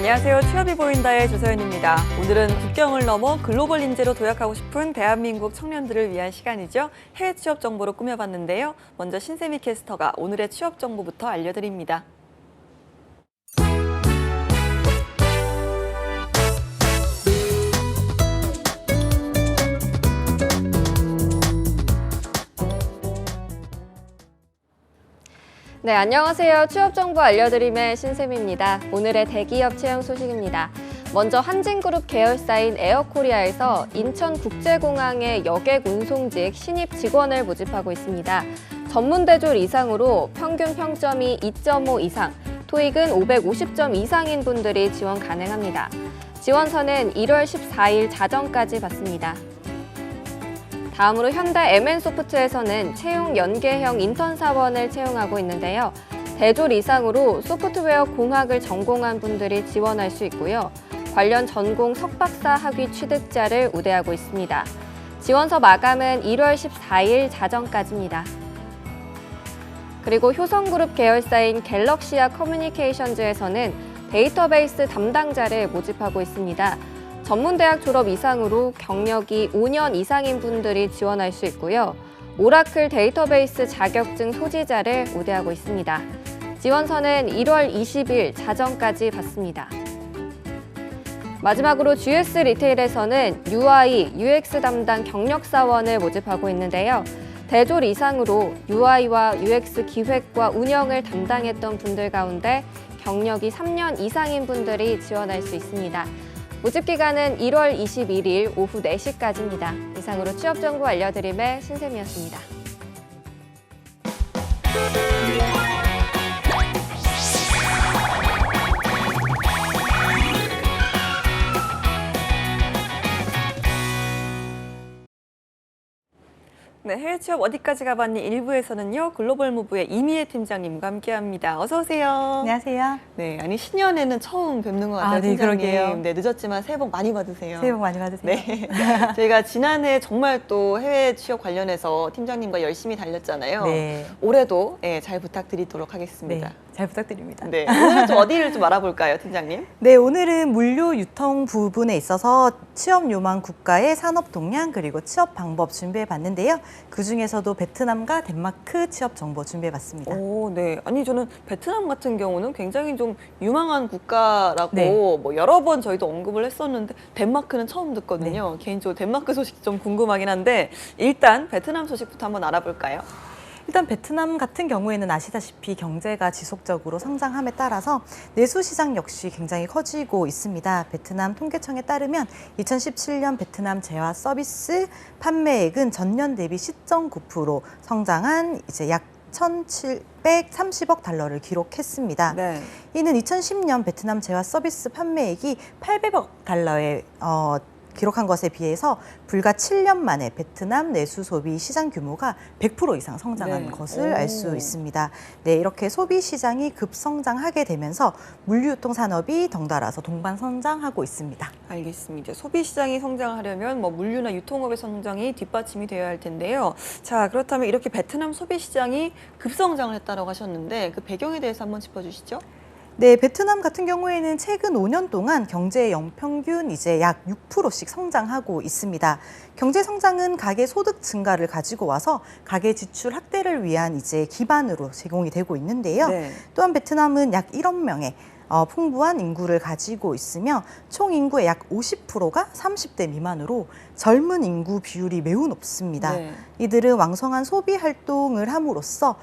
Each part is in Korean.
안녕하세요. 취업이 보인다의 조서연입니다. 오늘은 국경을 넘어 글로벌 인재로 도약하고 싶은 대한민국 청년들을 위한 시간이죠. 해외 취업 정보로 꾸며봤는데요. 먼저 신세미 캐스터가 오늘의 취업 정보부터 알려드립니다. 네, 안녕하세요. 취업 정보 알려드림의 신샘입니다. 오늘의 대기업 채용 소식입니다. 먼저 한진그룹 계열사인 에어코리아에서 인천국제공항의 여객 운송직 신입 직원을 모집하고 있습니다. 전문대졸 이상으로 평균 평점이 2.5 이상, 토익은 550점 이상인 분들이 지원 가능합니다. 지원서는 1월 14일 자정까지 받습니다. 다음으로 현대 MN소프트에서는 채용 연계형 인턴 사원을 채용하고 있는데요. 대졸 이상으로 소프트웨어 공학을 전공한 분들이 지원할 수 있고요. 관련 전공 석박사 학위 취득자를 우대하고 있습니다. 지원서 마감은 1월 14일 자정까지입니다. 그리고 효성그룹 계열사인 갤럭시아 커뮤니케이션즈에서는 데이터베이스 담당자를 모집하고 있습니다. 전문대학 졸업 이상으로 경력이 5년 이상인 분들이 지원할 수 있고요. 오라클 데이터베이스 자격증 소지자를 우대하고 있습니다. 지원서는 1월 20일 자정까지 받습니다. 마지막으로 GS 리테일에서는 UI, UX 담당 경력사원을 모집하고 있는데요. 대졸 이상으로 UI와 UX 기획과 운영을 담당했던 분들 가운데 경력이 3년 이상인 분들이 지원할 수 있습니다. 모집 기간은 1월 21일 오후 4시까지입니다. 이상으로 취업 정보 알려드림의 신샘이었습니다. 네, 해외 취업 어디까지 가봤니? 1부에서는요. 글로벌 무브의 이미애 팀장님과 함께합니다. 어서 오세요. 안녕하세요. 네, 아니 신년에는 처음 뵙는 것 같아요, 네, 팀장님. 그러게요. 네, 늦었지만 새해 복 많이 받으세요. 새해 복 많이 받으세요. 네, 저희가 지난해 정말 또 해외 취업 관련해서 팀장님과 열심히 달렸잖아요. 네. 올해도 잘 부탁드리도록 하겠습니다. 네, 잘 부탁드립니다. 네, 오늘은 좀 어디를 좀 알아볼까요, 팀장님? 네, 오늘은 물류 유통 부분에 있어서 취업 요망 국가의 산업 동향 그리고 취업 방법 준비해 봤는데요. 그 중에서도 베트남과 덴마크 취업 정보 준비해 봤습니다. 오, 네. 아니 저는 베트남 같은 경우는 굉장히 좀 유망한 국가라고 네. 뭐 여러 번 저희도 언급을 했었는데 덴마크는 처음 듣거든요. 개인적으로 덴마크 소식 좀 궁금하긴 한데 일단 베트남 소식부터 한번 알아볼까요? 일단 베트남 같은 경우에는 아시다시피 경제가 지속적으로 성장함에 따라서 내수 시장 역시 굉장히 커지고 있습니다. 베트남 통계청에 따르면 2017년 베트남 재화 서비스 판매액은 전년 대비 10.9% 성장한 이제 약 1,730억 달러를 기록했습니다. 네. 이는 2010년 베트남 재화 서비스 판매액이 800억 달러에 기록한 것에 비해서 불과 7년 만에 베트남 내수 소비 시장 규모가 100% 이상 성장한 네. 것을 알 수 있습니다. 네, 이렇게 소비 시장이 급성장하게 되면서 물류유통 산업이 덩달아서 동반 성장하고 있습니다. 알겠습니다. 소비 시장이 성장하려면 뭐 물류나 유통업의 성장이 뒷받침이 되어야 할 텐데요. 자, 그렇다면 이렇게 베트남 소비 시장이 급성장을 했다고 하셨는데 그 배경에 대해서 한번 짚어주시죠. 네, 베트남 같은 경우에는 최근 5년 동안 경제 연평균 이제 약 6%씩 성장하고 있습니다. 경제 성장은 가계 소득 증가를 가지고 와서 가계 지출 확대를 위한 이제 기반으로 제공이 되고 있는데요. 네. 또한 베트남은 약 1억 명의 풍부한 인구를 가지고 있으며 총 인구의 약 50%가 30대 미만으로 젊은 인구 비율이 매우 높습니다. 네. 이들은 왕성한 소비 활동을 함으로써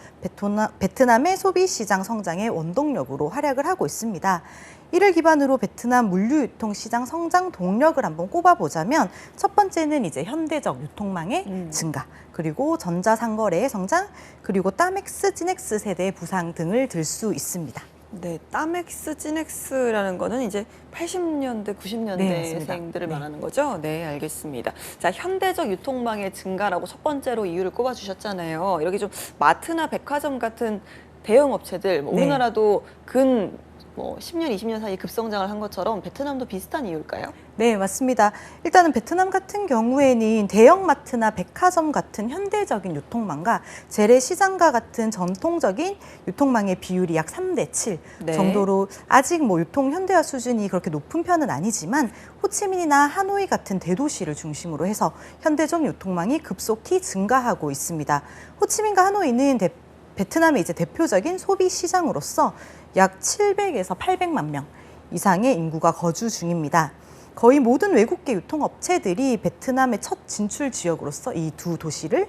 베트남의 소비 시장 성장의 원동력으로 활약을 하고 있습니다. 이를 기반으로 베트남 물류유통 시장 성장 동력을 한번 꼽아보자면 첫 번째는 이제 현대적 유통망의 증가, 그리고 전자상거래의 성장, 그리고 따맥스, 찌넥스 세대의 부상 등을 들 수 있습니다. 네, 따맥스, 찌넥스라는 거는 이제 80년대, 90년대생들을 말하는 거죠? 네, 알겠습니다. 자, 현대적 유통망의 증가라고 첫 번째로 이유를 꼽아주셨잖아요. 이렇게 좀 마트나 백화점 같은 대형 업체들, 네. 우리나라도 뭐 10년, 20년 사이에 급성장을 한 것처럼 베트남도 비슷한 이유일까요? 네, 맞습니다. 일단은 베트남 같은 경우에는 대형마트나 백화점 같은 현대적인 유통망과 재래시장과 같은 전통적인 유통망의 비율이 약 3대 7 네. 정도로 아직 뭐 유통 현대화 수준이 그렇게 높은 편은 아니지만 호치민이나 하노이 같은 대도시를 중심으로 해서 현대적 유통망이 급속히 증가하고 있습니다. 호치민과 하노이는 베트남의 이제 대표적인 소비 시장으로서 약 700에서 800만 명 이상의 인구가 거주 중입니다. 거의 모든 외국계 유통업체들이 베트남의 첫 진출 지역으로서 이 두 도시를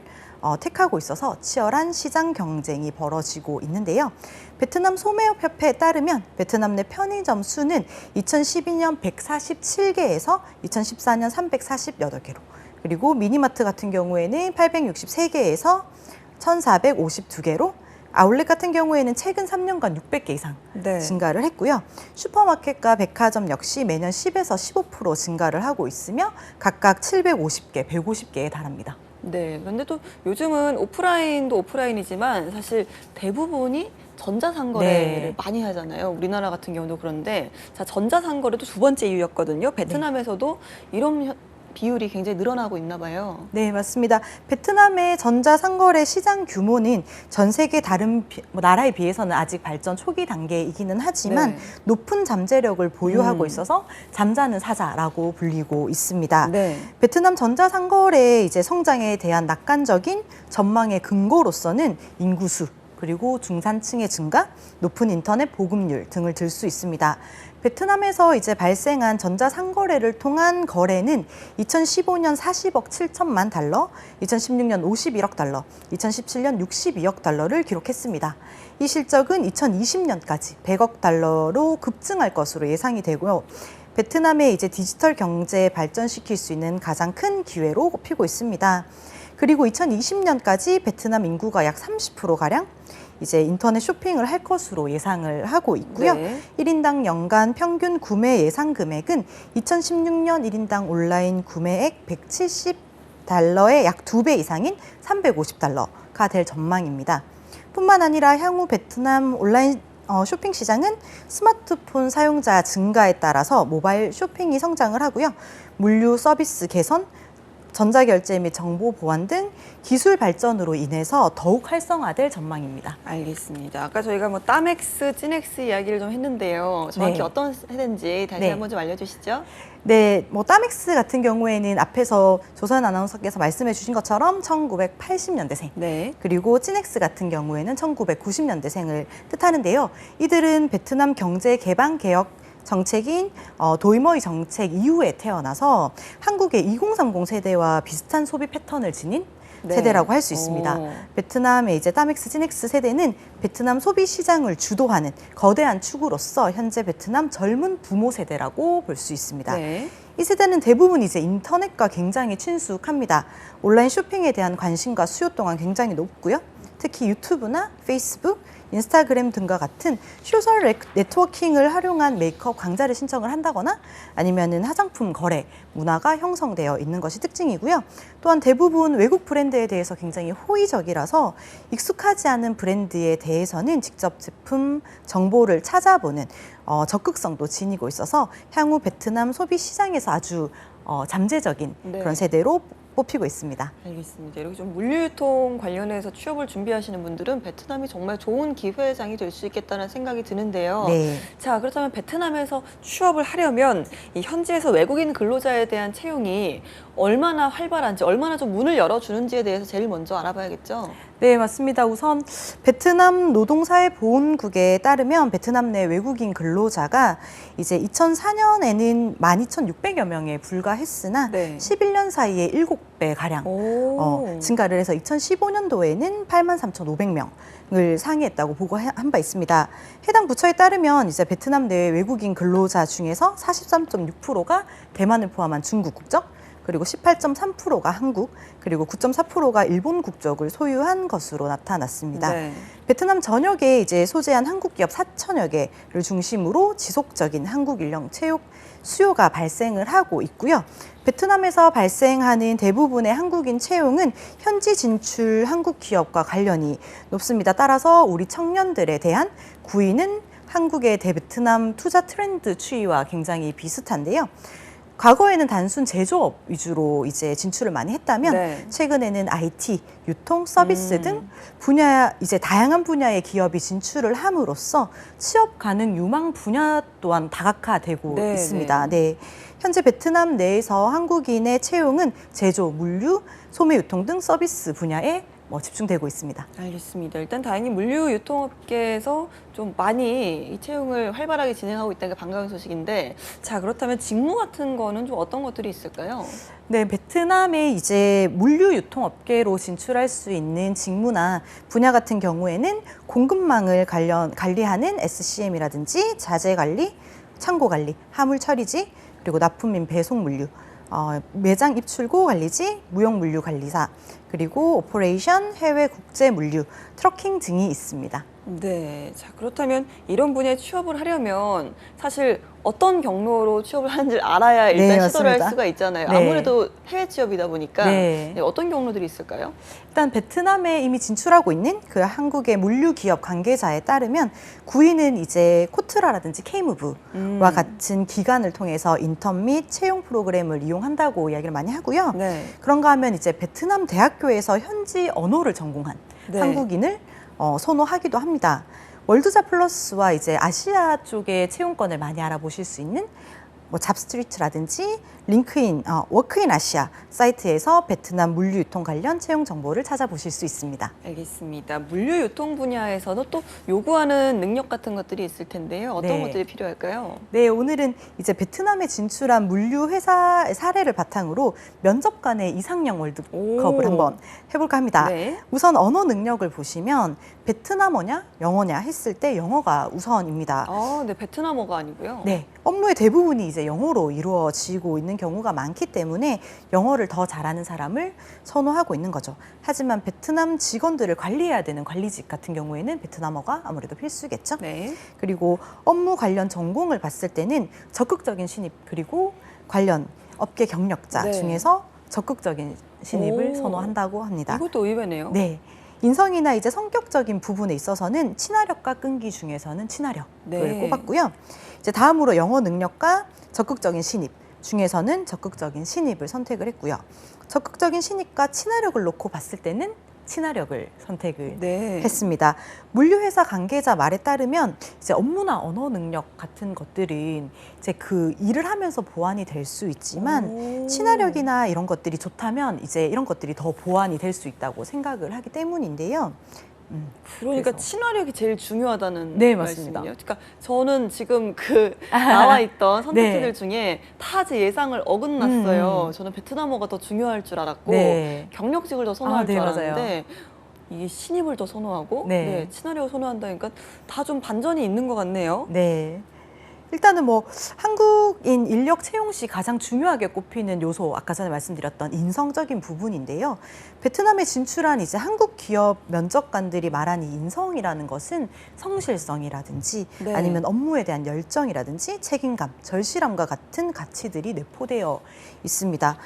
택하고 있어서 치열한 시장 경쟁이 벌어지고 있는데요. 베트남 소매업협회에 따르면 베트남 내 편의점 수는 2012년 147개에서 2014년 348개로, 그리고 미니마트 같은 경우에는 863개에서 1,452개로, 아울렛 같은 경우에는 최근 3년간 600개 이상 네. 증가를 했고요. 슈퍼마켓과 백화점 역시 매년 10에서 15% 증가를 하고 있으며 각각 750개, 150개에 달합니다. 네. 그런데 또 요즘은 오프라인도 오프라인이지만 사실 대부분이 전자상거래를 네. 많이 하잖아요. 우리나라 같은 경우도 그런데 자, 전자상거래도 두 번째 이유였거든요. 베트남에서도 이런 비율이 굉장히 늘어나고 있나 봐요. 네, 맞습니다. 베트남의 전자상거래 시장 규모는 전 세계 다른 나라에 비해서는 아직 발전 초기 단계이기는 하지만 네. 높은 잠재력을 보유하고 있어서 잠자는 사자라고 불리고 있습니다. 네. 베트남 전자상거래의 이제 성장에 대한 낙관적인 전망의 근거로서는 인구수, 그리고 중산층의 증가, 높은 인터넷 보급률 등을 들 수 있습니다. 베트남에서 이제 발생한 전자상거래를 통한 거래는 2015년 40억 7천만 달러, 2016년 51억 달러, 2017년 62억 달러를 기록했습니다. 이 실적은 2020년까지 100억 달러로 급증할 것으로 예상이 되고요. 베트남의 이제 디지털 경제 발전시킬 수 있는 가장 큰 기회로 꼽히고 있습니다. 그리고 2020년까지 베트남 인구가 약 30%가량 이제 인터넷 쇼핑을 할 것으로 예상을 하고 있고요. 네. 1인당 연간 평균 구매 예상 금액은 2016년 1인당 온라인 구매액 170달러의 약 2배 이상인 350달러가 될 전망입니다. 뿐만 아니라 향후 베트남 온라인 쇼핑 시장은 스마트폰 사용자 증가에 따라서 모바일 쇼핑이 성장을 하고요. 물류 서비스 개선, 전자결제 및 정보 보안 등 기술 발전으로 인해서 더욱 활성화될 전망입니다. 알겠습니다. 아까 저희가 뭐 따맥스, 찐엑스 이야기를 좀 했는데요. 정확히 네. 어떤 세대인지 다시 네. 한번 좀 알려주시죠. 네, 뭐 따맥스 같은 경우에는 앞에서 조선 아나운서께서 말씀해 주신 것처럼 1980년대생, 네. 그리고 찐엑스 같은 경우에는 1990년대생을 뜻하는데요. 이들은 베트남 경제 개방 개혁 정책인 도이머이 정책 이후에 태어나서 한국의 2030 세대와 비슷한 소비 패턴을 지닌 네. 세대라고 할 수 있습니다. 오. 베트남의 이제 따맥스, 찐엑스 세대는 베트남 소비 시장을 주도하는 거대한 축으로서 현재 베트남 젊은 부모 세대라고 볼 수 있습니다. 네. 이 세대는 대부분 이제 인터넷과 굉장히 친숙합니다. 온라인 쇼핑에 대한 관심과 수요 또한 굉장히 높고요. 특히 유튜브나 페이스북, 인스타그램 등과 같은 소셜 네트워킹을 활용한 메이크업 강좌를 신청을 한다거나 아니면은 화장품 거래 문화가 형성되어 있는 것이 특징이고요. 또한 대부분 외국 브랜드에 대해서 굉장히 호의적이라서 익숙하지 않은 브랜드에 대해서는 직접 제품 정보를 찾아보는 적극성도 지니고 있어서 향후 베트남 소비 시장에서 아주 잠재적인 네. 그런 세대로 뽑히고 있습니다. 알겠습니다. 이렇게 좀 물류유통 관련해서 취업을 준비하시는 분들은 베트남이 정말 좋은 기회장이 될 수 있겠다는 생각이 드는데요. 네. 자, 그렇다면 베트남에서 취업을 하려면 이 현지에서 외국인 근로자에 대한 채용이 얼마나 활발한지, 얼마나 좀 문을 열어주는지에 대해서 제일 먼저 알아봐야겠죠. 네, 맞습니다. 우선 베트남 노동사회보훈국에 따르면 베트남 내 외국인 근로자가 이제 2004년에는 12,600여 명에 불과했으나 네. 11년 사이에 7배 가량 오. 증가를 해서 2015년도에는 83,500명을 상회했다고 보고한 바 있습니다. 해당 부처에 따르면 이제 베트남 내 외국인 근로자 중에서 43.6%가 대만을 포함한 중국 국적, 그리고 18.3%가 한국, 그리고 9.4%가 일본 국적을 소유한 것으로 나타났습니다. 네. 베트남 전역에 이제 소재한 한국 기업 4천여 개를 중심으로 지속적인 한국 인력 채용 수요가 발생을 하고 있고요. 베트남에서 발생하는 대부분의 한국인 채용은 현지 진출 한국 기업과 관련이 높습니다. 따라서 우리 청년들에 대한 구인은 한국의 대베트남 투자 트렌드 추이와 굉장히 비슷한데요. 과거에는 단순 제조업 위주로 이제 진출을 많이 했다면 네. 최근에는 IT, 유통, 서비스 등 이제 다양한 분야의 기업이 진출을 함으로써 취업 가능 유망 분야 또한 다각화되고 네, 있습니다. 네. 현재 베트남 내에서 한국인의 채용은 제조, 물류, 소매 유통 등 서비스 분야에 집중되고 있습니다. 알겠습니다. 일단 다행히 물류 유통업계에서 좀 많이 이 채용을 활발하게 진행하고 있다는 게 반가운 소식인데, 자, 그렇다면 직무 같은 거는 좀 어떤 것들이 있을까요? 네, 베트남의 이제 물류 유통업계로 진출할 수 있는 직무나 분야 같은 경우에는 공급망을 관리하는 SCM이라든지 자재 관리, 창고 관리, 화물 처리지, 그리고 납품민 배송 물류, 매장 입출고 관리지, 무역 물류 관리사, 그리고 오퍼레이션, 해외 국제 물류, 트러킹 등이 있습니다. 네. 자, 그렇다면 이런 분야에 취업을 하려면 사실 어떤 경로로 취업을 하는지 알아야 일단 네, 시도를 할 맞습니다. 수가 있잖아요. 네. 아무래도 해외 취업이다 보니까 네. 네, 어떤 경로들이 있을까요? 일단 베트남에 이미 진출하고 있는 그 한국의 물류 기업 관계자에 따르면 구인은 이제 코트라라든지 K무브와 같은 기관을 통해서 인턴 및 채용 프로그램을 이용한다고 이야기를 많이 하고요. 네. 그런가 하면 이제 베트남 대학교에서 현지 언어를 전공한 네. 한국인을 선호하기도 합니다. 월드잡 플러스와 이제 아시아 쪽의 채용권을 많이 알아보실 수 있는 잡스트리트라든지 링크인, 워크인 아시아 사이트에서 베트남 물류 유통 관련 채용 정보를 찾아보실 수 있습니다. 알겠습니다. 물류 유통 분야에서는 또 요구하는 능력 같은 것들이 있을 텐데요. 어떤 네. 것들이 필요할까요? 네, 오늘은 이제 베트남에 진출한 물류 회사 사례를 바탕으로 면접 간의 이상형 월드컵을 오. 한번 해볼까 합니다. 네. 우선 언어 능력을 보시면 베트남어냐, 영어냐 했을 때 영어가 우선입니다. 아, 네, 베트남어가 아니고요. 네, 업무의 대부분이 이제 영어로 이루어지고 있는 경우가 많기 때문에 영어를 더 잘하는 사람을 선호하고 있는 거죠. 하지만 베트남 직원들을 관리해야 되는 관리직 같은 경우에는 베트남어가 아무래도 필수겠죠. 네. 그리고 업무 관련 전공을 봤을 때는 적극적인 신입 그리고 관련 업계 경력자 네. 중에서 적극적인 신입을 오. 선호한다고 합니다. 이것도 의외네요. 네. 인성이나 이제 성격적인 부분에 있어서는 친화력과 끈기 중에서는 친화력을 네. 꼽았고요. 이제 다음으로 영어 능력과 적극적인 신입 중에서는 적극적인 신입을 선택을 했고요. 적극적인 신입과 친화력을 놓고 봤을 때는 친화력을 선택을 네. 했습니다. 물류회사 관계자 말에 따르면 이제 업무나 언어 능력 같은 것들은 이제 그 일을 하면서 보완이 될 수 있지만 오. 친화력이나 이런 것들이 좋다면 이제 이런 것들이 더 보완이 될 수 있다고 생각을 하기 때문인데요. 그러니까 그래서. 친화력이 제일 중요하다는 네, 맞습니다. 말씀이에요. 그러니까 저는 지금 그 나와 있던 선택지들 네. 중에 다 제 예상을 어긋났어요. 저는 베트남어가 더 중요할 줄 알았고 네. 경력직을 더 선호할 네, 줄 맞아요. 알았는데 이게 신입을 더 선호하고 네. 친화력을 선호한다니까 다 좀 반전이 있는 것 같네요. 네. 일단은 한국인 인력 채용 시 가장 중요하게 꼽히는 요소, 아까 전에 말씀드렸던 인성적인 부분인데요. 베트남에 진출한 이제 한국 기업 면접관들이 말하는 인성이라는 것은 성실성이라든지 네. 아니면 업무에 대한 열정이라든지 책임감, 절실함과 같은 가치들이 내포되어 있습니다.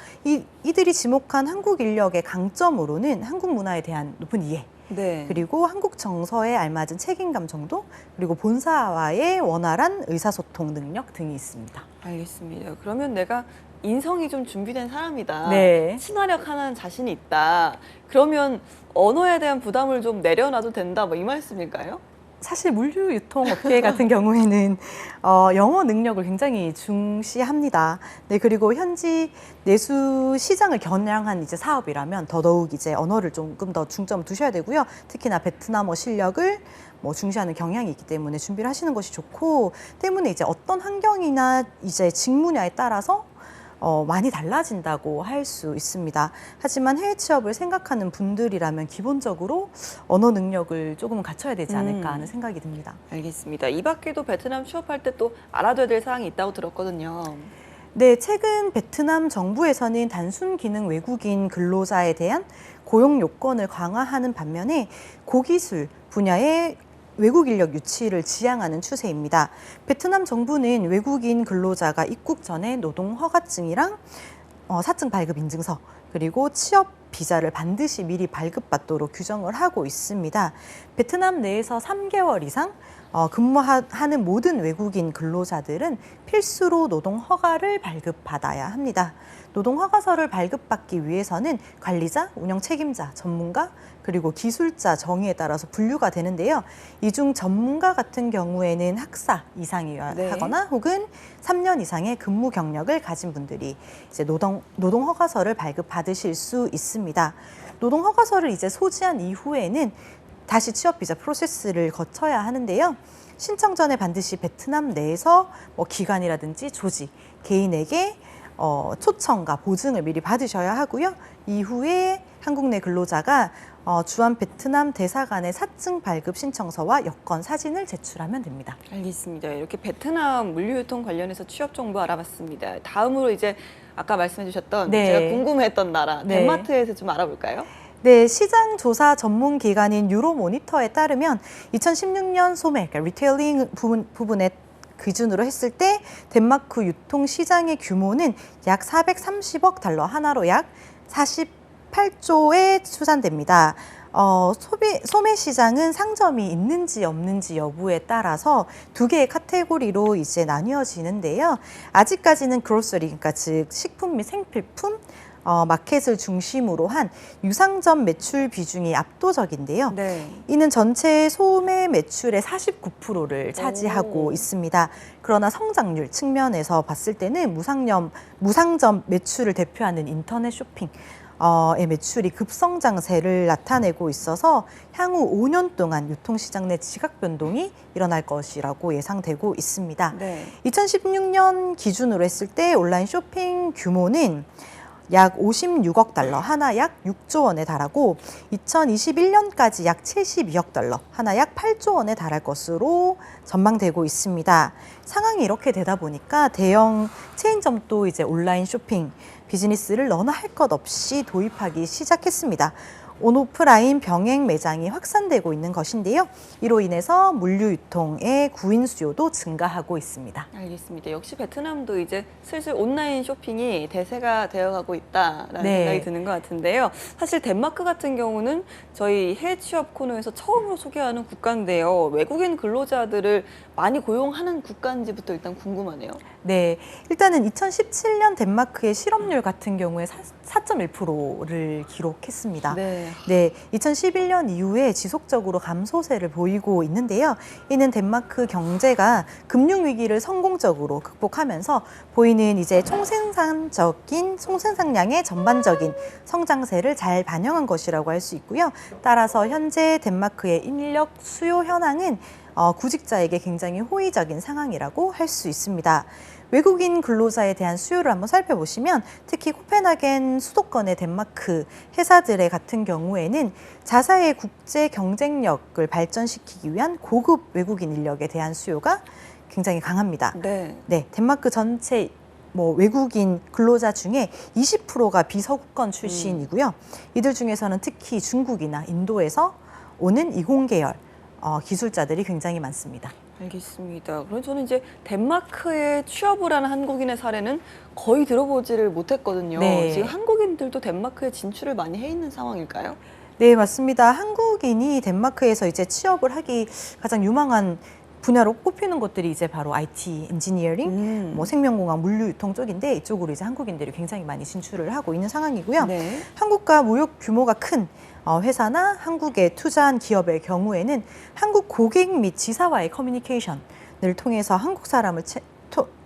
이들이 지목한 한국 인력의 강점으로는 한국 문화에 대한 높은 이해, 네. 그리고 한국 정서에 알맞은 책임감 정도, 그리고 본사와의 원활한 의사소통 능력 등이 있습니다. 알겠습니다. 그러면 내가 인성이 좀 준비된 사람이다. 네. 친화력 하나는 자신이 있다. 그러면 언어에 대한 부담을 좀 내려놔도 된다. 이 말씀일까요? 사실 물류 유통업계 같은 경우에는 영어 능력을 굉장히 중시합니다. 네, 그리고 현지 내수 시장을 겨냥한 이제 사업이라면 더더욱 이제 언어를 조금 더 중점을 두셔야 되고요. 특히나 베트남어 실력을 중시하는 경향이 있기 때문에 준비를 하시는 것이 좋고, 때문에 이제 어떤 환경이나 이제 직무냐에 따라서 많이 달라진다고 할 수 있습니다. 하지만 해외 취업을 생각하는 분들이라면 기본적으로 언어 능력을 조금은 갖춰야 되지 않을까 하는 생각이 듭니다. 알겠습니다. 이 밖에도 베트남 취업할 때 또 알아둬야 될 사항이 있다고 들었거든요. 네, 최근 베트남 정부에서는 단순 기능 외국인 근로자에 대한 고용 요건을 강화하는 반면에 고기술 분야의 외국 인력 유치를 지향하는 추세입니다. 베트남 정부는 외국인 근로자가 입국 전에 노동 허가증이랑 사증 발급 인증서, 그리고 취업 비자를 반드시 미리 발급받도록 규정을 하고 있습니다. 베트남 내에서 3개월 이상 근무하는 모든 외국인 근로자들은 필수로 노동 허가를 발급받아야 합니다. 노동 허가서를 발급받기 위해서는 관리자, 운영 책임자, 전문가, 그리고 기술자 정의에 따라서 분류가 되는데요. 이 중 전문가 같은 경우에는 학사 이상이어야 네. 하거나 혹은 3년 이상의 근무 경력을 가진 분들이 이제 노동 허가서를 발급받으실 수 있습니다. 노동 허가서를 이제 소지한 이후에는 다시 취업 비자 프로세스를 거쳐야 하는데요. 신청 전에 반드시 베트남 내에서 기관이라든지 조직, 개인에게 초청과 보증을 미리 받으셔야 하고요. 이후에 한국 내 근로자가 주한 베트남 대사관의 사증 발급 신청서와 여권 사진을 제출하면 됩니다. 알겠습니다. 이렇게 베트남 물류유통 관련해서 취업 정보 알아봤습니다. 다음으로 이제 아까 말씀해 주셨던 네. 제가 궁금했던 나라 네. 덴마크에서 좀 알아볼까요? 네, 시장 조사 전문 기관인 유로모니터에 따르면 2016년 소매, 그러니까 리테일링 부분에 기준으로 했을 때 덴마크 유통 시장의 규모는 약 430억 달러, 하나로 약 48조에 추산됩니다. 소매 시장은 상점이 있는지 없는지 여부에 따라서 두 개의 카테고리로 이제 나뉘어지는데요. 아직까지는 그로서리, 그러니까 즉 식품 및 생필품, 마켓을 중심으로 한 유상점 매출 비중이 압도적인데요. 네. 이는 전체 소매 매출의 49%를 차지하고 오. 있습니다. 그러나 성장률 측면에서 봤을 때는 무상점 매출을 대표하는 인터넷 쇼핑 의 매출이 급성장세를 나타내고 있어서 향후 5년 동안 유통시장 내 지각 변동이 일어날 것이라고 예상되고 있습니다. 네. 2016년 기준으로 했을 때 온라인 쇼핑 규모는 약 56억 달러, 하나 약 6조 원에 달하고 2021년까지 약 72억 달러, 하나 약 8조 원에 달할 것으로 전망되고 있습니다. 상황이 이렇게 되다 보니까 대형 체인점도 이제 온라인 쇼핑 비즈니스를 너나 할 것 없이 도입하기 시작했습니다. 온오프라인 병행 매장이 확산되고 있는 것인데요. 이로 인해서 물류 유통의 구인 수요도 증가하고 있습니다. 알겠습니다. 역시 베트남도 이제 슬슬 온라인 쇼핑이 대세가 되어가고 있다라는 네. 생각이 드는 것 같은데요. 사실 덴마크 같은 경우는 저희 해외 취업 코너에서 처음으로 소개하는 국가인데요. 외국인 근로자들을 많이 고용하는 국가인지부터 일단 궁금하네요. 네, 일단은 2017년 덴마크의 실업률 같은 경우에 4.1%를 기록했습니다. 네. 네, 2011년 이후에 지속적으로 감소세를 보이고 있는데요. 이는 덴마크 경제가 금융위기를 성공적으로 극복하면서 보이는 이제 총생산량의 전반적인 성장세를 잘 반영한 것이라고 할 수 있고요. 따라서 현재 덴마크의 인력 수요 현황은 구직자에게 굉장히 호의적인 상황이라고 할 수 있습니다. 외국인 근로자에 대한 수요를 한번 살펴보시면 특히 코펜하겐 수도권의 덴마크 회사들의 같은 경우에는 자사의 국제 경쟁력을 발전시키기 위한 고급 외국인 인력에 대한 수요가 굉장히 강합니다. 네. 네, 덴마크 전체 외국인 근로자 중에 20%가 비서구권 출신이고요. 이들 중에서는 특히 중국이나 인도에서 오는 이공계열 기술자들이 굉장히 많습니다. 알겠습니다. 그럼 저는 이제 덴마크에 취업을 하는 한국인의 사례는 거의 들어보지를 못했거든요. 네. 지금 한국인들도 덴마크에 진출을 많이 해 있는 상황일까요? 네, 맞습니다. 한국인이 덴마크에서 이제 취업을 하기 가장 유망한 분야로 꼽히는 것들이 이제 바로 IT, 엔지니어링, 생명공학, 물류유통 쪽인데 이쪽으로 이제 한국인들이 굉장히 많이 진출을 하고 있는 상황이고요. 네. 한국과 무역 규모가 큰 회사나 한국에 투자한 기업의 경우에는 한국 고객 및 지사와의 커뮤니케이션을 통해서 한국 사람을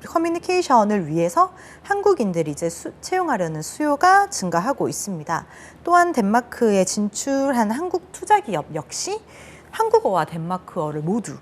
커뮤니케이션을 위해서 한국인들이 이제 채용하려는 수요가 증가하고 있습니다. 또한 덴마크에 진출한 한국 투자 기업 역시 한국어와 덴마크어를 모두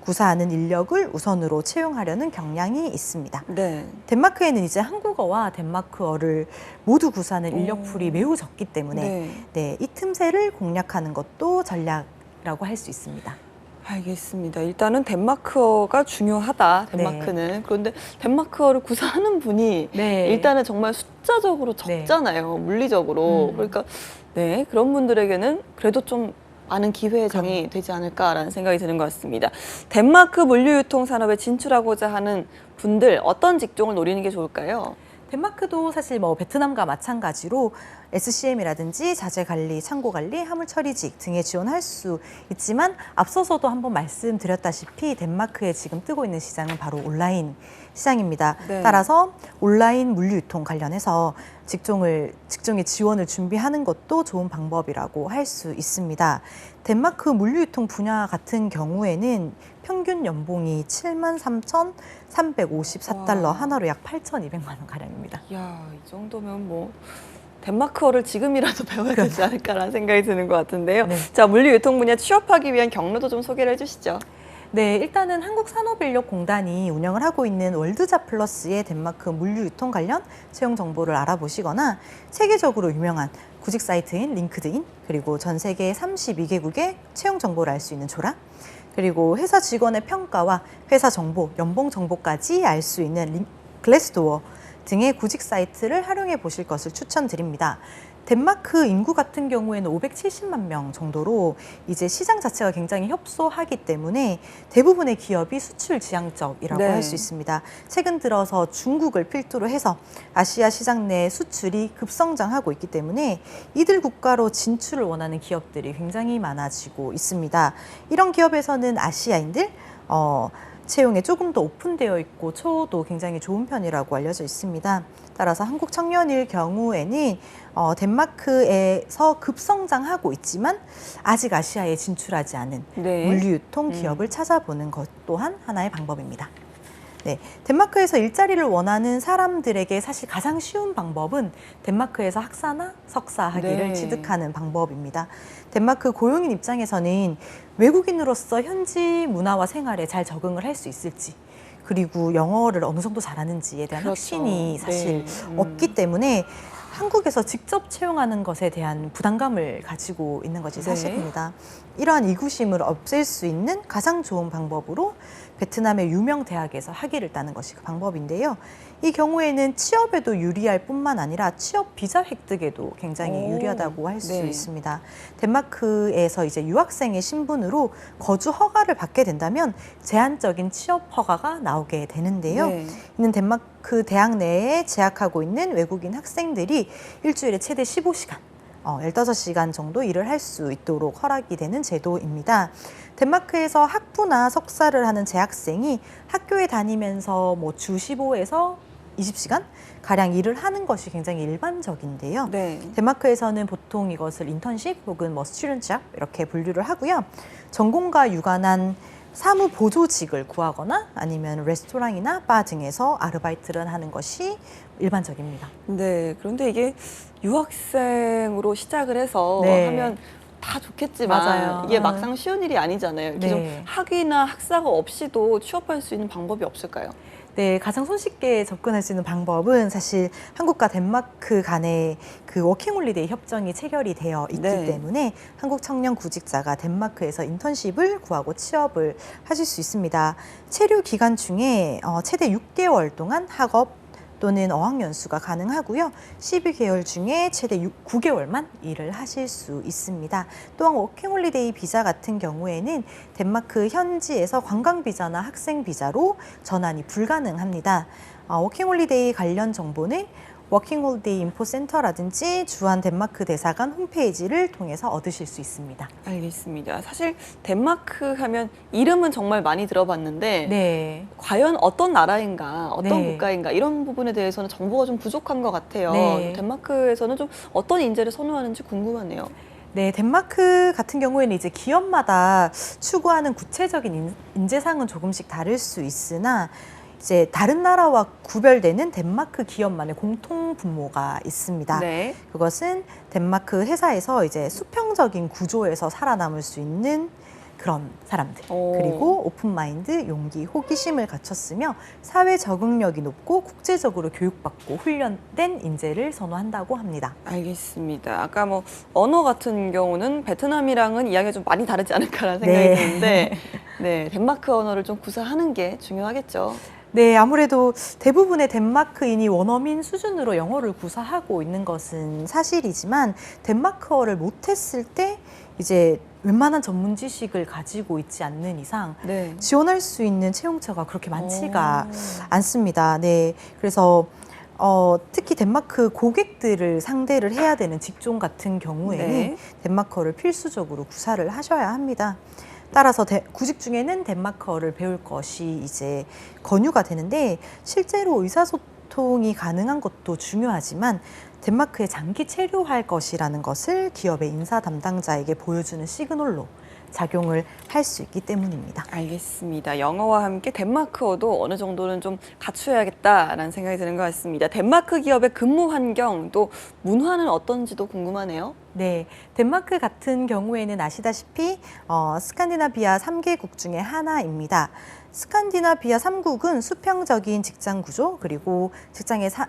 구사하는 인력을 우선으로 채용하려는 경향이 있습니다. 네. 덴마크에는 이제 한국어와 덴마크어를 모두 구사하는 인력풀이 매우 적기 때문에 네, 이 틈새를 공략하는 것도 전략이라고 할 수 있습니다. 알겠습니다. 일단은 덴마크어가 중요하다, 덴마크는. 네. 그런데 덴마크어를 구사하는 분이 네. 일단은 정말 숫자적으로 적잖아요, 물리적으로. 그러니까 네, 그런 분들에게는 그래도 좀 많은 기회의 장이 되지 않을까라는 생각이 드는 것 같습니다. 덴마크 물류유통 산업에 진출하고자 하는 분들 어떤 직종을 노리는 게 좋을까요? 덴마크도 사실 베트남과 마찬가지로 SCM이라든지 자재관리, 창고관리, 화물처리직 등에 지원할 수 있지만 앞서서도 한번 말씀드렸다시피 덴마크에 지금 뜨고 있는 시장은 바로 온라인 시장입니다. 네. 따라서 온라인 물류유통 관련해서 직종의 지원을 준비하는 것도 좋은 방법이라고 할 수 있습니다. 덴마크 물류유통 분야 같은 경우에는 평균 연봉이 73,354달러, 와. 하나로 약 8,200만 원 가량입니다. 이야, 이 정도면 뭐 덴마크어를 지금이라도 배워야 되지 않을까라는 생각이 드는 것 같은데요. 네. 자, 물류유통 분야 취업하기 위한 경로도 좀 소개를 해주시죠. 네, 일단은 한국산업인력공단이 운영을 하고 있는 월드잡플러스의 덴마크 물류유통 관련 채용 정보를 알아보시거나 세계적으로 유명한 구직 사이트인 링크드인, 그리고 전 세계 32개국의 채용 정보를 알 수 있는 조라, 그리고 회사 직원의 평가와 회사 정보, 연봉 정보까지 알 수 있는 글래스도어 등의 구직 사이트를 활용해 보실 것을 추천드립니다. 덴마크 인구 같은 경우에는 570만 명 정도로 이제 시장 자체가 굉장히 협소하기 때문에 대부분의 기업이 수출 지향적이라고 네. 할 수 있습니다. 최근 들어서 중국을 필두로 해서 아시아 시장 내 수출이 급성장하고 있기 때문에 이들 국가로 진출을 원하는 기업들이 굉장히 많아지고 있습니다. 이런 기업에서는 아시아인들, 채용에 조금 더 오픈되어 있고 처우도 굉장히 좋은 편이라고 알려져 있습니다. 따라서 한국 청년일 경우에는 덴마크에서 급성장하고 있지만 아직 아시아에 진출하지 않은 네. 물류유통 기업을 찾아보는 것 또한 하나의 방법입니다. 네, 덴마크에서 일자리를 원하는 사람들에게 사실 가장 쉬운 방법은 덴마크에서 학사나 석사 학위를 네. 취득하는 방법입니다. 덴마크 고용인 입장에서는 외국인으로서 현지 문화와 생활에 잘 적응을 할 수 있을지, 그리고 영어를 어느 정도 잘하는지에 대한 그렇죠. 확신이 사실 네. 없기 때문에 한국에서 직접 채용하는 것에 대한 부담감을 가지고 있는 것이 사실입니다. 이러한 이구심을 없앨 수 있는 가장 좋은 방법으로 베트남의 유명 대학에서 학위를 따는 것이 그 방법인데요. 이 경우에는 취업에도 유리할 뿐만 아니라 취업 비자 획득에도 굉장히 오, 유리하다고 할 수 네. 있습니다. 덴마크에서 이제 유학생의 신분으로 거주 허가를 받게 된다면 제한적인 취업 허가가 나오게 되는데요. 네. 이는 덴마크 대학 내에 재학하고 있는 외국인 학생들이 일주일에 최대 15시간, 15시간 정도 일을 할 수 있도록 허락이 되는 제도입니다. 덴마크에서 학부나 석사를 하는 재학생이 학교에 다니면서 뭐 주 15에서 20시간 가량 일을 하는 것이 굉장히 일반적인데요. 네. 덴마크에서는 보통 이것을 인턴십 혹은 뭐 스튜던트 잡 이렇게 분류를 하고요. 전공과 유관한 사무 보조직을 구하거나 아니면 레스토랑이나 바 등에서 아르바이트를 하는 것이 일반적입니다. 네. 그런데 이게 유학생으로 시작을 해서 네. 하면 다 좋겠지만 맞아요. 이게 막상 쉬운 일이 아니잖아요. 이렇게 좀 네. 학위나 학사가 없이도 취업할 수 있는 방법이 없을까요? 네, 가장 손쉽게 접근할 수 있는 방법은 사실 한국과 덴마크 간의 그 워킹홀리데이 협정이 체결이 되어 있기 네. 때문에 한국 청년 구직자가 덴마크에서 인턴십을 구하고 취업을 하실 수 있습니다. 체류 기간 중에 최대 6개월 동안 학업 또는 어학연수가 가능하고요. 12개월 중에 최대 9개월만 일을 하실 수 있습니다. 또한 워킹홀리데이 비자 같은 경우에는 덴마크 현지에서 관광비자나 학생비자로 전환이 불가능합니다. 워킹홀리데이 관련 정보는 워킹홀리데이 인포센터라든지 주한 덴마크 대사관 홈페이지를 통해서 얻으실 수 있습니다. 알겠습니다. 사실 덴마크 하면 이름은 정말 많이 들어봤는데 네. 과연 어떤 나라인가, 어떤 네. 국가인가 이런 부분에 대해서는 정보가 좀 부족한 것 같아요. 네. 덴마크에서는 좀 어떤 인재를 선호하는지 궁금하네요. 네, 덴마크 같은 경우에는 이제 기업마다 추구하는 구체적인 인재상은 조금씩 다를 수 있으나 이제 다른 나라와 구별되는 덴마크 기업만의 공통 분모가 있습니다. 네. 그것은 덴마크 회사에서 이제 수평적인 구조에서 살아남을 수 있는 그런 사람들, 오. 그리고 오픈마인드, 용기, 호기심을 갖췄으며 사회 적응력이 높고 국제적으로 교육받고 훈련된 인재를 선호한다고 합니다. 알겠습니다. 아까 뭐 언어 같은 경우는 베트남이랑은 이야기가 좀 많이 다르지 않을까라는 생각이 네. 드는데 네, 덴마크 언어를 좀 구사하는 게 중요하겠죠. 네, 아무래도 대부분의 덴마크인이 원어민 수준으로 영어를 구사하고 있는 것은 사실이지만 덴마크어를 못했을 때 이제 웬만한 전문 지식을 가지고 있지 않는 이상 네. 지원할 수 있는 채용처가 그렇게 많지가 오. 않습니다. 네, 그래서 특히 덴마크 고객들을 상대를 해야 되는 직종 같은 경우에는 네. 덴마크어를 필수적으로 구사를 하셔야 합니다. 따라서 구직 중에는 덴마크어를 배울 것이 이제 권유가 되는데 실제로 의사소통이 가능한 것도 중요하지만 덴마크에 장기 체류할 것이라는 것을 기업의 인사 담당자에게 보여주는 시그널로 작용을 할 수 있기 때문입니다. 알겠습니다. 영어와 함께 덴마크어도 어느 정도는 좀 갖춰야겠다라는 생각이 드는 것 같습니다. 덴마크 기업의 근무 환경 또 문화는 어떤지도 궁금하네요. 네, 덴마크 같은 경우에는 아시다시피 스칸디나비아 3개국 중에 하나입니다. 스칸디나비아 3국은 수평적인 직장 구조 그리고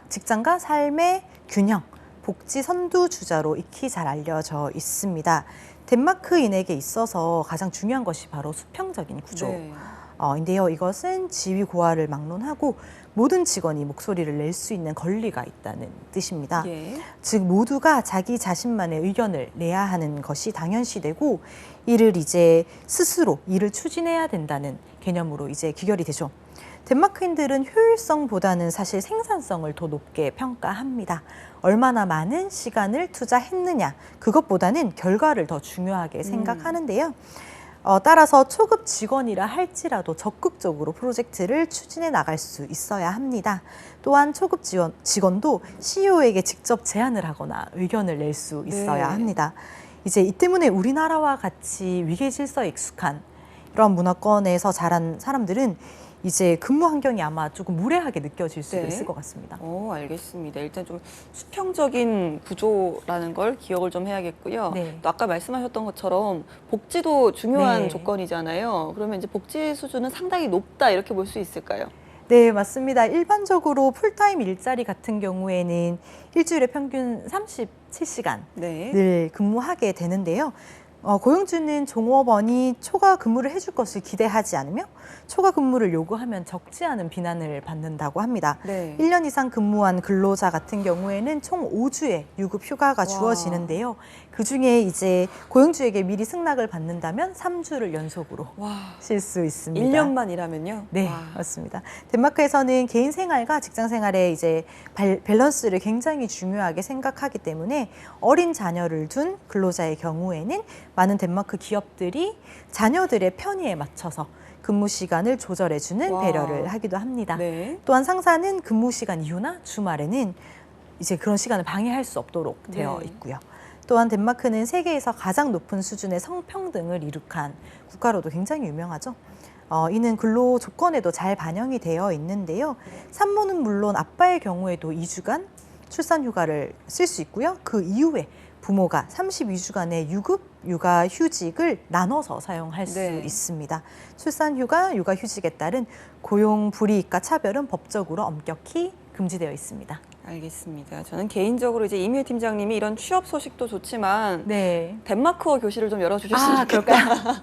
직장과 삶의 균형, 복지 선두주자로 익히 잘 알려져 있습니다. 덴마크인에게 있어서 가장 중요한 것이 바로 수평적인 구조. 네. 인데요. 이것은 지위 고하를 막론하고 모든 직원이 목소리를 낼 수 있는 권리가 있다는 뜻입니다. 예. 즉 모두가 자기 자신만의 의견을 내야 하는 것이 당연시되고 이를 이제 스스로 일을 추진해야 된다는 개념으로 이제 귀결이 되죠. 덴마크인들은 효율성보다는 사실 생산성을 더 높게 평가합니다. 얼마나 많은 시간을 투자했느냐 그것보다는 결과를 더 중요하게 생각하는데요. 따라서 초급 직원이라 할지라도 적극적으로 프로젝트를 추진해 나갈 수 있어야 합니다. 또한 초급 직원도 CEO에게 직접 제안을 하거나 의견을 낼 수 있어야 네. 합니다. 이제 이 때문에 우리나라와 같이 위계 질서에 익숙한 이런 문화권에서 자란 사람들은 이제 근무 환경이 아마 조금 무례하게 느껴질 수도 네. 있을 것 같습니다. 알겠습니다. 일단 좀 수평적인 구조라는 걸 기억을 좀 해야겠고요. 네. 또 아까 말씀하셨던 것처럼 복지도 중요한 네. 조건이잖아요. 그러면 이제 복지 수준은 상당히 높다 이렇게 볼 수 있을까요? 네, 맞습니다. 일반적으로 풀타임 일자리 같은 경우에는 일주일에 평균 37시간을 네. 근무하게 되는데요. 고용주는 종업원이 초과 근무를 해줄 것을 기대하지 않으며 초과 근무를 요구하면 적지 않은 비난을 받는다고 합니다. 네. 1년 이상 근무한 근로자 같은 경우에는 총 5주의 유급 휴가가 주어지는데요. 그중에 이제 고용주에게 미리 승낙을 받는다면 3주를 연속으로 와. 쉴 수 있습니다. 1년만 일하면요? 네, 와. 맞습니다. 덴마크에서는 개인 생활과 직장 생활의 이제 밸런스를 굉장히 중요하게 생각하기 때문에 어린 자녀를 둔 근로자의 경우에는 많은 덴마크 기업들이 자녀들의 편의에 맞춰서 근무 시간을 조절해주는 와. 배려를 하기도 합니다. 네. 또한 상사는 근무 시간 이후나 주말에는 이제 그런 시간을 방해할 수 없도록 되어 네. 있고요. 또한 덴마크는 세계에서 가장 높은 수준의 성평등을 이룩한 국가로도 굉장히 유명하죠. 이는 근로 조건에도 잘 반영이 되어 있는데요. 산모는 물론 아빠의 경우에도 2주간 출산 휴가를 쓸 수 있고요. 그 이후에 부모가 32주간의 유급 육아 휴직을 나눠서 사용할 수 네. 있습니다. 출산 휴가, 육아 휴직에 따른 고용 불이익과 차별은 법적으로 엄격히 금지되어 있습니다. 알겠습니다. 저는 개인적으로 이제 이미혜 팀장님이 이런 취업 소식도 좋지만 네. 덴마크어 교실을 좀 열어주셨으면 좋겠다. 그럴까요?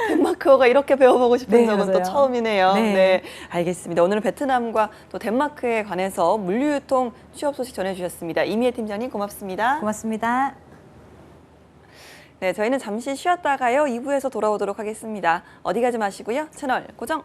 덴마크어가 이렇게 배워보고 싶은 네, 적은 또 맞아요. 처음이네요. 네. 네, 알겠습니다. 오늘은 베트남과 또 덴마크에 관해서 물류유통 취업 소식 전해주셨습니다. 이미혜 팀장님 고맙습니다. 고맙습니다. 네, 저희는 잠시 쉬었다가요. 2부에서 돌아오도록 하겠습니다. 어디 가지 마시고요. 채널 고정.